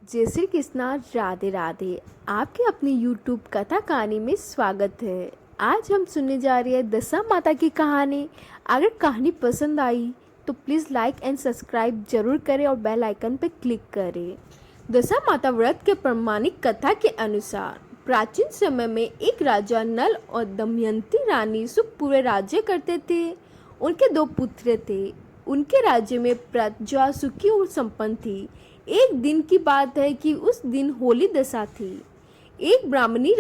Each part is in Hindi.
जय श्री कृष्णा। राधे राधे। आपके अपनी यूट्यूब कथा कहानी में स्वागत है। आज हम सुनने जा रहे हैं दशा माता की कहानी। अगर कहानी पसंद आई तो प्लीज़ लाइक एंड सब्सक्राइब जरूर करें और बेल आइकन पर क्लिक करें। दशा माता व्रत के प्रमाणिक कथा के अनुसार प्राचीन समय में एक राजा नल और दमयंती रानी सुखपूर्वक राज्य करते थे। उनके दो पुत्र थे। उनके राज्य में प्रजा सुखी और संपन्न थी। एक दिन की बात है कि उस दिन होली दशा थी। एक ब्राह्मणी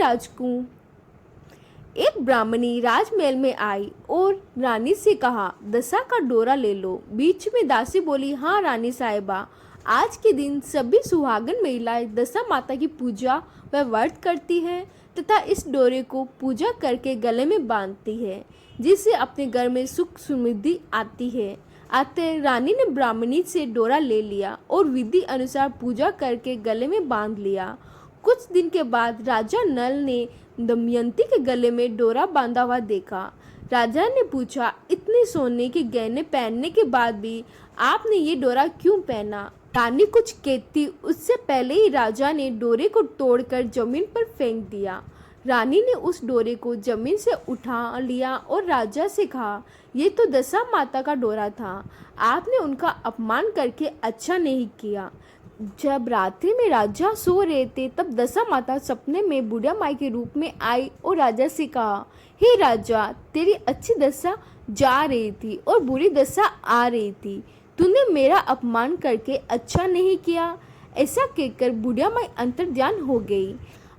राजमहल में आई और रानी से कहा, दशा का डोरा ले लो। बीच में दासी बोली, हाँ रानी साहिबा, आज के दिन सभी सुहागन महिलाएं दशा माता की पूजा व व्रत करती हैं तथा इस डोरे को पूजा करके गले में बांधती है, जिससे अपने घर में सुख समृद्धि आती है। आते रानी ने ब्राह्मणी से डोरा ले लिया और विधि अनुसार पूजा करके गले में बांध लिया। कुछ दिन के बाद राजा नल ने दमयंती के गले में डोरा बांधा हुआ देखा। राजा ने पूछा, इतने सोने के गहने पहनने के बाद भी आपने ये डोरा क्यों पहना? रानी कुछ कहती उससे पहले ही राजा ने डोरे को तोड़कर जमीन पर फेंक दिया। रानी ने उस डोरे को जमीन से उठा लिया और राजा से कहा, ये तो दशा माता का डोरा था। आपने उनका अपमान करके अच्छा नहीं किया। जब रात्रि में राजा सो रहे थे तब दशा माता सपने में बुढ़िया माई के रूप में आई और राजा से कहा, हे राजा, तेरी अच्छी दशा जा रही थी और बुरी दशा आ रही थी। तूने मेरा अपमान करके अच्छा नहीं किया। ऐसा कहकर बुढ़िया माई अंतर्ध्यान हो गई।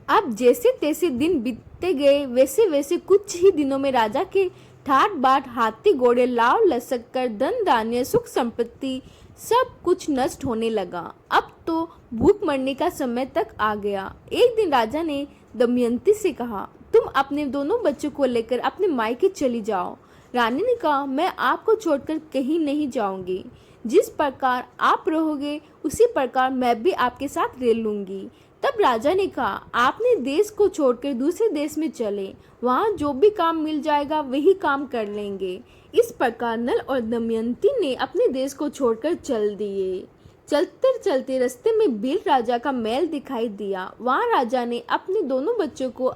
अब जैसे तैसे दिन बीतते गए, वैसे वैसे कुछ ही दिनों में राजा के ठाट बाट हाथी घोड़े लाव लसक कर धन धान्य सुख संपत्ति सब कुछ नष्ट होने लगा। अब तो भूख मरने का समय तक आ गया। एक दिन राजा ने दमयंती से कहा, तुम अपने दोनों बच्चों को लेकर अपने मायके चली जाओ। रानी ने कहा, मैं आपको छोड़कर कहीं नहीं जाऊंगी। जिस प्रकार आप रहोगे उसी प्रकार मैं भी आपके साथ रह लूंगी। तब राजा ने कहा, आपने देश को छोड़कर दूसरे देश में चले, वहाँ जो भी काम मिल जाएगा वही काम कर लेंगे। इस प्रकार नल और दमयंती ने अपने देश को छोड़कर चल दिए। चलते चलते रास्ते में भील राजा का महल दिखाई दिया। वहाँ राजा ने अपने दोनों बच्चों को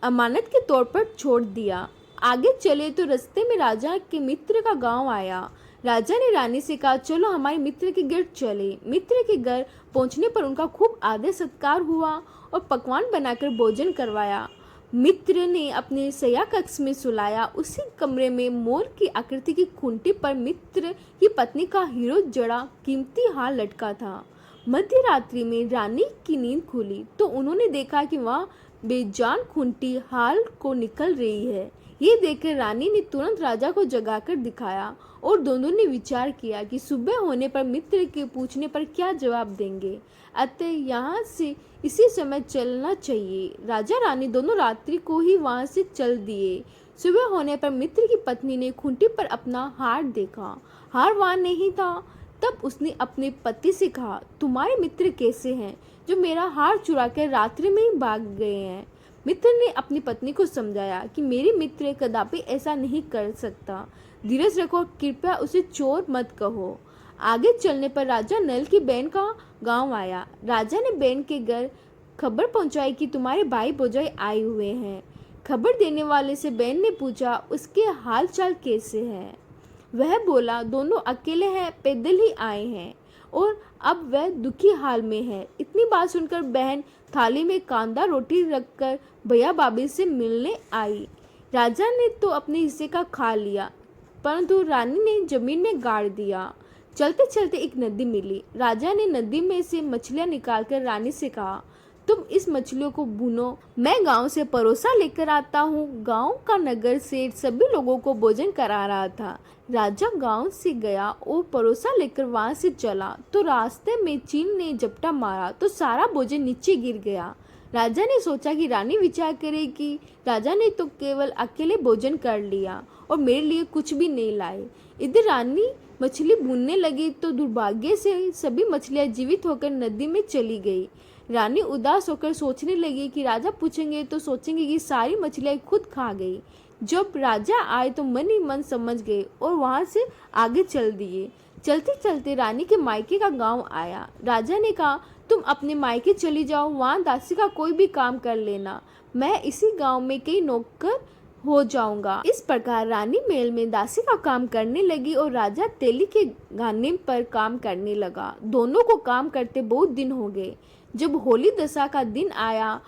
अमानत के तौर पर छोड़ दिया। आगे चले तो रास्ते में राजा के मित्र का गांव आया। राजा ने रानी से कहा, चलो हमारे मित्र के घर चले। मित्र के घर पहुंचने पर उनका खूब आदर सत्कार हुआ और पकवान बनाकर भोजन करवाया। मित्र ने अपने शय्या कक्ष में सुलाया। उसी कमरे में मोर की आकृति की खूंटी पर मित्र की पत्नी का हीरो जड़ा कीमती हार लटका था। मध्य रात्रि में रानी की नींद खुली तो उन्होंने देखा कि वह बेजान खूंटी हाल को निकल रही है। ये देखकर रानी ने तुरंत राजा को जगाकर दिखाया और दोनों ने विचार किया कि सुबह होने पर मित्र के पूछने पर क्या जवाब देंगे। अतः यहाँ से इसी समय चलना चाहिए। राजा रानी दोनों रात्रि को ही वहाँ से चल दिए। सुबह होने पर मित्र की पत्नी ने खूंटी पर अपना हार देखा। हार वहाँ नहीं था। तब उसने अपने पति से कहा, तुम्हारे मित्र कैसे हैं जो मेरा हार चुरा कर रात्रि में ही भाग गए हैं? मित्र ने अपनी पत्नी को समझाया कि मेरे मित्र कदापि ऐसा नहीं कर सकता। धीरज रखो, कृपया उसे चोर मत कहो। आगे चलने पर राजा नल की बहन का गांव आया। राजा ने बहन के घर खबर पहुंचाई कि तुम्हारे भाई भौजाई आए हुए हैं। खबर देने वाले से बहन ने पूछा, उसके हाल चाल कैसे हैं? वह बोला, दोनों अकेले हैं, पैदल ही आए हैं और अब वह दुखी हाल में है। इतनी बात सुनकर बहन थाली में कांदा रोटी रखकर भैया भाभी से मिलने आई। राजा ने तो अपने हिस्से का खा लिया, परंतु रानी ने जमीन में गाड़ दिया। चलते चलते एक नदी मिली। राजा ने नदी में से मछलियां निकालकर रानी से कहा, तुम इस मछलियों को भूनो, मैं गांव से परोसा लेकर आता हूँ। गांव का नगर सेठ सभी लोगों को भोजन करा रहा था। राजा गांव से गया और परोसा लेकर वहां से चला तो रास्ते में चील ने झपटा मारा तो सारा भोजन नीचे गिर गया। राजा ने सोचा कि रानी विचार करेगी, राजा ने तो केवल अकेले भोजन कर लिया और मेरे लिए कुछ भी नहीं लाए। इधर रानी मछली भूनने लगी तो दुर्भाग्य से सभी मछलियां जीवित होकर नदी में चली गई। रानी उदास होकर सोचने लगी कि राजा पूछेंगे तो सोचेंगे कि सारी मछलियां खुद खा गई। जब राजा आए तो मन ही मन समझ गए और वहां से आगे चल दिए। चलते चलते रानी के मायके का गांव आया। राजा ने कहा, तुम अपने मायके चली जाओ, वहाँ दासी का कोई भी काम कर लेना, मैं इसी गांव में कई नौकर हो जाऊंगा। इस प्रकार रानी महल में दासी का काम करने लगी और राजा तेली के गाने पर काम करने लगा। दोनों को काम करते बहुत दिन हो गए। जब होली दशा का दिन आया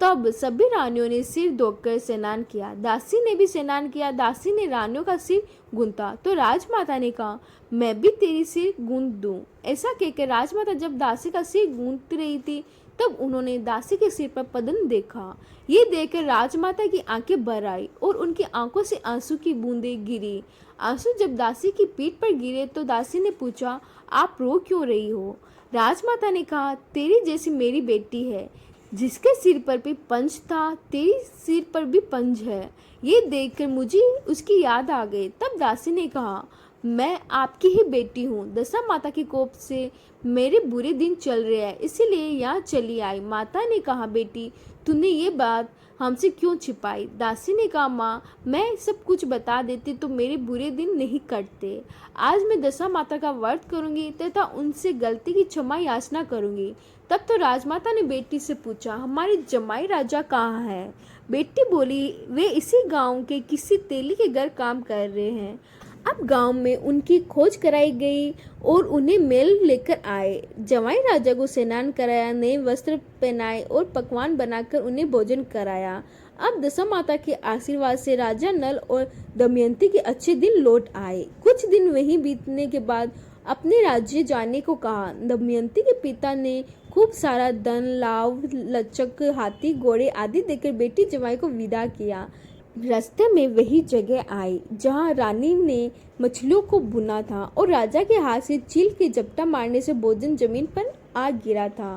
तब सभी रानियों ने सिर धोकर स्नान किया। दासी ने भी स्नान किया। दासी ने रानियों का सिर गूंथा तो राजमाता ने कहा, मैं भी तेरी सिर गूंथ दूं। ऐसा कहकर राजमाता जब दासी का सिर गूंथ रही थी तब उन्होंने दासी के सिर पर पदन देखा। ये देखकर राजमाता की आंखें भर आई और उनकी आंखों से आंसू की बूंदें गिरी। आंसू जब दासी की पीठ पर गिरे तो दासी ने पूछा, आप रो क्यों रही हो? राजमाता ने कहा, तेरी जैसी मेरी बेटी है, जिसके सिर पर भी पंच था, तेरी सिर पर भी पंच है। ये देखकर मुझे उसकी याद आ गई। तब दासी ने कहा, मैं आपकी ही बेटी हूँ। दशा माता के कोप से मेरे बुरे दिन चल रहे हैं, इसीलिए यहाँ चली आई। माता ने कहा, बेटी तूने ये बात हमसे क्यों छिपाई? दासी ने कहा, माँ मैं सब कुछ बता देती तो मेरे बुरे दिन नहीं कटते। आज मैं दशा माता का व्रत करूंगी तथा उनसे गलती की क्षमा याचना करूंगी। तब तो राजमाता ने बेटी से पूछा, हमारे जमाई राजा कहाँ है? बेटी बोली, वे इसी गांव के किसी तेली के घर काम कर रहे हैं। अब गांव में उनकी खोज कराई गई और उन्हें मेल लेकर आए। जमाई राजा को स्नान कराया, नए वस्त्र पहनाए और पकवान बनाकर उन्हें भोजन कराया। अब दशा माता के आशीर्वाद से राजा नल और दमयंती के अच्छे दिन लौट आए। कुछ दिन वहीं बीतने के बाद अपने राज्य जाने को कहा। दमयंती के पिता ने खूब सारा धन, लाव, लचक, हाथी, घोड़े आदि देकर बेटी जमाई को विदा किया। रास्ते में वही जगह आई जहाँ रानी ने मछलियों को भुना था और राजा के हाथ से चील के झपटा मारने से भोजन जमीन पर आ गिरा था।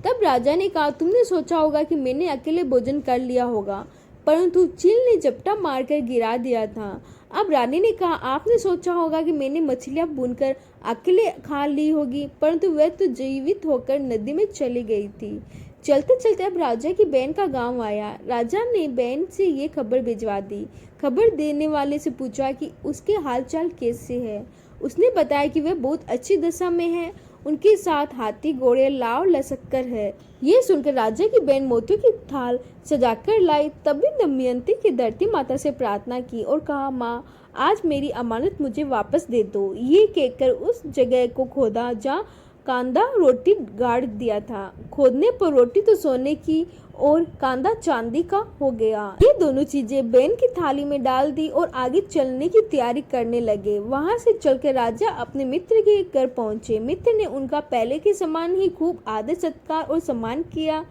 तब राजा ने कहा, तुमने सोचा होगा कि मैंने अकेले भोजन कर लिया होगा, परंतु चील ने झपटा मारकर गिरा दिया था। अब रानी ने कहा, आपने सोचा होगा कि मैंने मछलियां भूनकर अकेले खा ली होगी, परंतु वह तो जीवित होकर नदी में चली गई थी। चलते चलते अब राजा की बहन का गांव आया। राजा ने बहन से ये खबर भिजवा दी। खबर देने वाले से पूछा कि उसके हालचाल कैसे है। उसने बताया कि वह बहुत अच्छी दशा में है, उनके साथ हाथी, घोड़े, लाव, लश्कर है। ये सुनकर राजा की बहन मोतियों की थाल सजाकर लाई। तभी दमयंती की धरती माता से प्रार्थना की और कहा, माँ आज मेरी अमानत मुझे वापस दे दो। ये कहकर उस जगह को खोदा जहाँ कांदा रोटी गाड़ दिया था। खोदने पर रोटी तो सोने की और कांदा चांदी का हो गया। ये दोनों चीजें बहन की थाली में डाल दी और आगे चलने की तैयारी करने लगे। वहां से चलकर राजा अपने मित्र के घर पहुंचे। मित्र ने उनका पहले के समान ही खूब आदर सत्कार और सम्मान किया।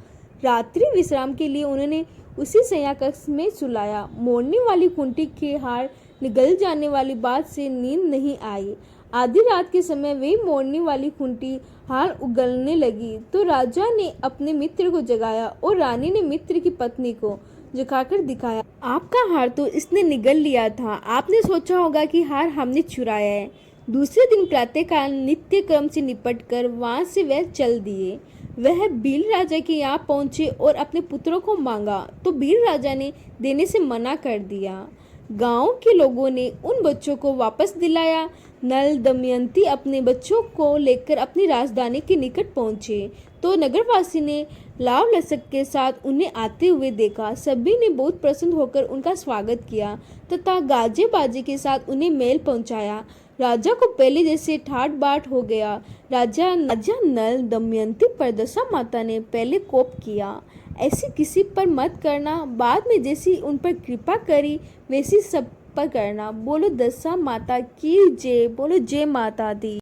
रात्रि विश्राम के लिए उन्होंने उसी शय्या कक्ष में सुलाया। मोड़ने वाली खूंटी के हार निगल जाने वाली बात से नींद नहीं आई। आधी रात के समय वही मोड़ने वाली खूंटी हार उगलने लगी तो राजा ने अपने मित्र को जगाया और रानी ने मित्र की पत्नी को जगाकर दिखाया। आपका हार तो इसने निगल लिया था। आपने सोचा होगा कि हार हमने चुराया है। दूसरे दिन प्रातःकाल नित्य क्रम से निपटकर वहां से वह चल दिए। वह भील राजा के यहाँ पहुंचे और अपने पुत्रों को मांगा तो भील राजा ने देने से मना कर दिया। गांव के लोगों ने उन बच्चों को वापस दिलाया। नल, दमयंती अपने बच्चों को लेकर अपनी राजधानी के निकट पहुंचे तो नगरवासी ने लाव लचक के साथ उन्हें आते हुए देखा। सभी ने बहुत प्रसन्न होकर उनका स्वागत किया तथा गाजे बाजे के साथ उन्हें मेल पहुंचाया। राजा को पहले जैसे ठाट बाट हो गया। राजा नल, दमयंती पर दशा माता ने पहले कोप किया। ऐसी किसी पर मत करना। बाद में जैसी उन पर कृपा करी वैसी सब पर करना। बोलो दशा माता की जय। बोलो जय माता दी।